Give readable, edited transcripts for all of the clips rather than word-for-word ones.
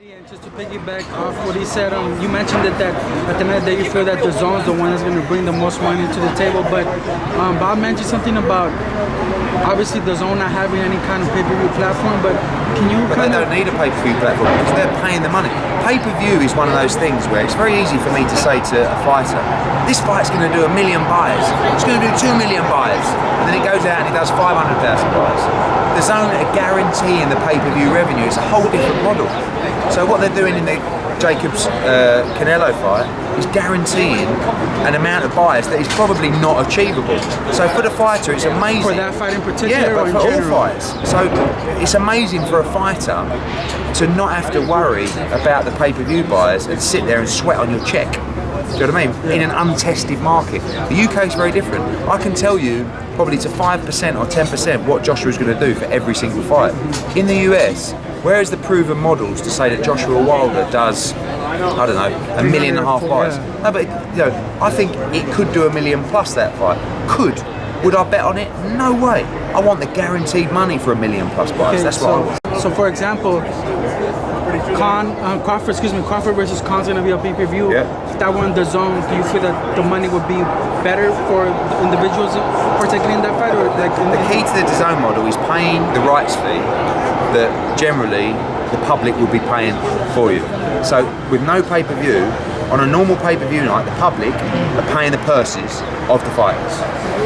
And just to piggyback off what he said, you mentioned that at the end of the day you feel that Dazn is the one that's going to bring the most money to the table, but Bob mentioned something about obviously Dazn not having any kind of pay-per-view platform, but can you they don't need a pay-per-view platform because they're paying the money. Pay-per-view is one of those things where it's very easy for me to say to a fighter, this fight's going to do 1 million buys, it's going to do 2 million buys, and then he goes out and he does 500,000 buys. Dazn are guaranteeing the pay-per-view revenue. It's a whole different model. So what they're doing in the Jacobs Canelo fight is guaranteeing an amount of buys that is probably not achievable. So for the fighter, it's amazing. For that fight in particular, yeah, but or in for general? all fights. So it's amazing for a fighter to not have to worry about the pay-per-view buys and sit there and sweat on your check. Do you know what I mean? In an untested market. The UK is very different. I can tell you probably to 5% or 10% what Joshua's going to do for every single fight. In the US, where is the proven models to say that Joshua Wilder does, I don't know, 1.5 million buys? No, but you know, I think it could do 1 million plus that fight. Could. Would I bet on it? No way. I want the guaranteed money for 1 million plus buys. Okay, that's what I want. So for example, Crawford versus Khan's gonna be a pay-per-view. Yeah. If that one Dazn, do you feel that the money would be better for individuals partaking in that fight, or like the key to the Dazn model is paying the rights fee that generally the public will be paying for you. So with no pay-per-view, on a normal pay-per-view night, the public are paying the purses of the fighters.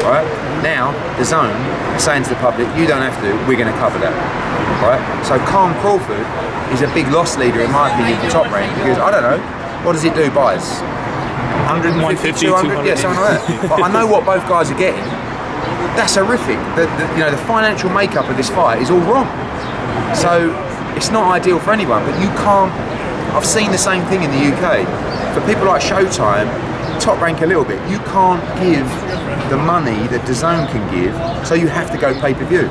Right? Now, Dazn is saying to the public, you don't have to, we're going to cover that. Right? So Crawford is a big loss leader in my opinion for Top Rank because, I don't know, what does it do buys? 150, 200? Yeah, something like that. But I know what both guys are getting. That's horrific. The financial makeup of this fight is all wrong. So it's not ideal for anyone, but you can't. I've seen the same thing in the UK. For people like Showtime, Top Rank a little bit, you can't give the money that Dazn can give, so you have to go pay-per-view.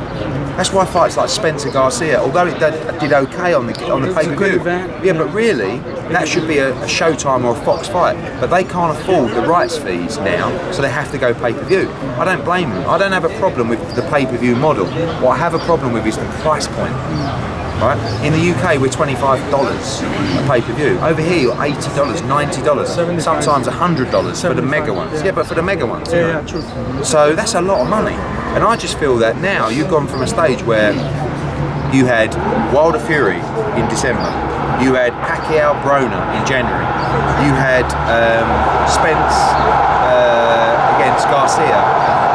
That's why fights like Spencer Garcia, although it did okay on the pay-per-view, yeah, but really that should be a Showtime or a Fox fight. But they can't afford the rights fees now, so they have to go pay-per-view. I don't blame them. I don't have a problem with the pay-per-view model. What I have a problem with is the price point. Right? In the UK, we're $25 a pay-per-view. Over here, you're $80, $90, sometimes $100 for the mega ones. Yeah, but for the mega ones. Yeah, true. So that's a lot of money. And I just feel that now you've gone from a stage where you had Wilder Fury in December, you had Pacquiao Broner in January, you had Spence against Garcia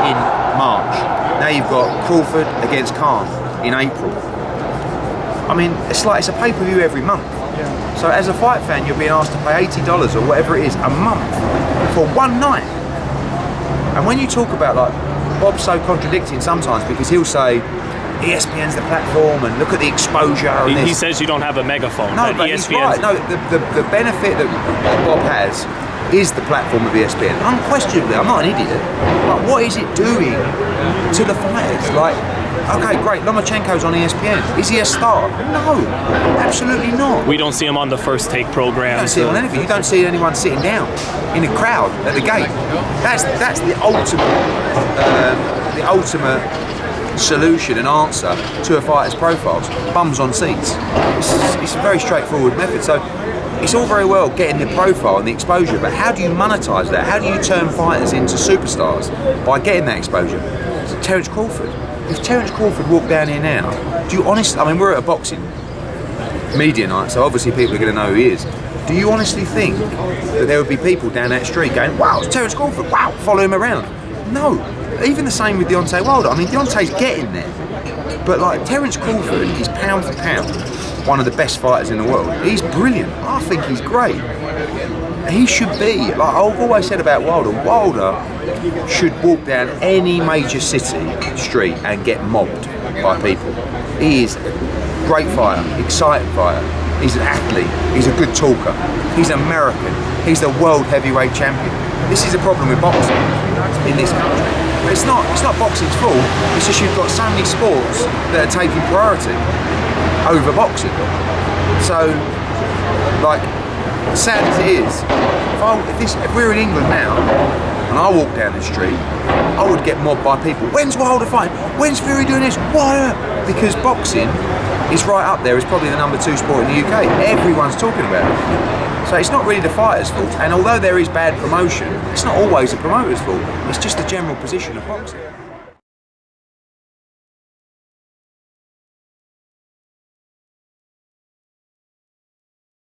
in March. Now you've got Crawford against Khan in April. I mean, it's like it's a pay-per-view every month. Yeah. So as a fight fan, you're being asked to pay $80 or whatever it is a month for one night. And when you talk about, like, Bob's so contradicting sometimes because he'll say ESPN's the platform and look at the exposure. And he says you don't have a megaphone. No, but he's right. No, the benefit that Bob has is the platform of ESPN. Unquestionably, I'm not an idiot. But what is it doing to the fighters? Like, okay, great, Lomachenko's on ESPN. Is he a star? No, absolutely not. We don't see him on the First Take program. You don't see him on anything. You don't see anyone sitting down in the crowd at the gate. That's the ultimate solution and answer to a fighter's profiles. Bums on seats. It's a very straightforward method. So it's all very well getting the profile and the exposure, but how do you monetize that? How do you turn fighters into superstars? By getting that exposure. Terence Crawford. If Terence Crawford walked down here now, do you honestly, I mean, we're at a boxing media night, so obviously people are going to know who he is. Do you honestly think that there would be people down that street going, wow, it's Terence Crawford, wow, follow him around? No. Even the same with Deontay Wilder. I mean, Deontay's getting there. But like, Terence Crawford is pound for pound one of the best fighters in the world. He's brilliant. I think he's great. He should be, like I've always said about Wilder should walk down any major city street and get mobbed by people. He is a great fighter, exciting fighter. He's an athlete, he's a good talker, he's American, he's the world heavyweight champion. This is a problem with boxing in this country. But it's not boxing's fault, it's just you've got so many sports that are taking priority over boxing. So, like, sad as it is, if we were in England now and I walked down the street, I would get mobbed by people. When's Wilder fighting? When's Fury doing this? Why? Because boxing It's right up there as probably the #2 sport in the UK. Everyone's talking about it. So it's not really the fighter's fault. And although there is bad promotion, it's not always the promoter's fault. It's just the general position of boxing.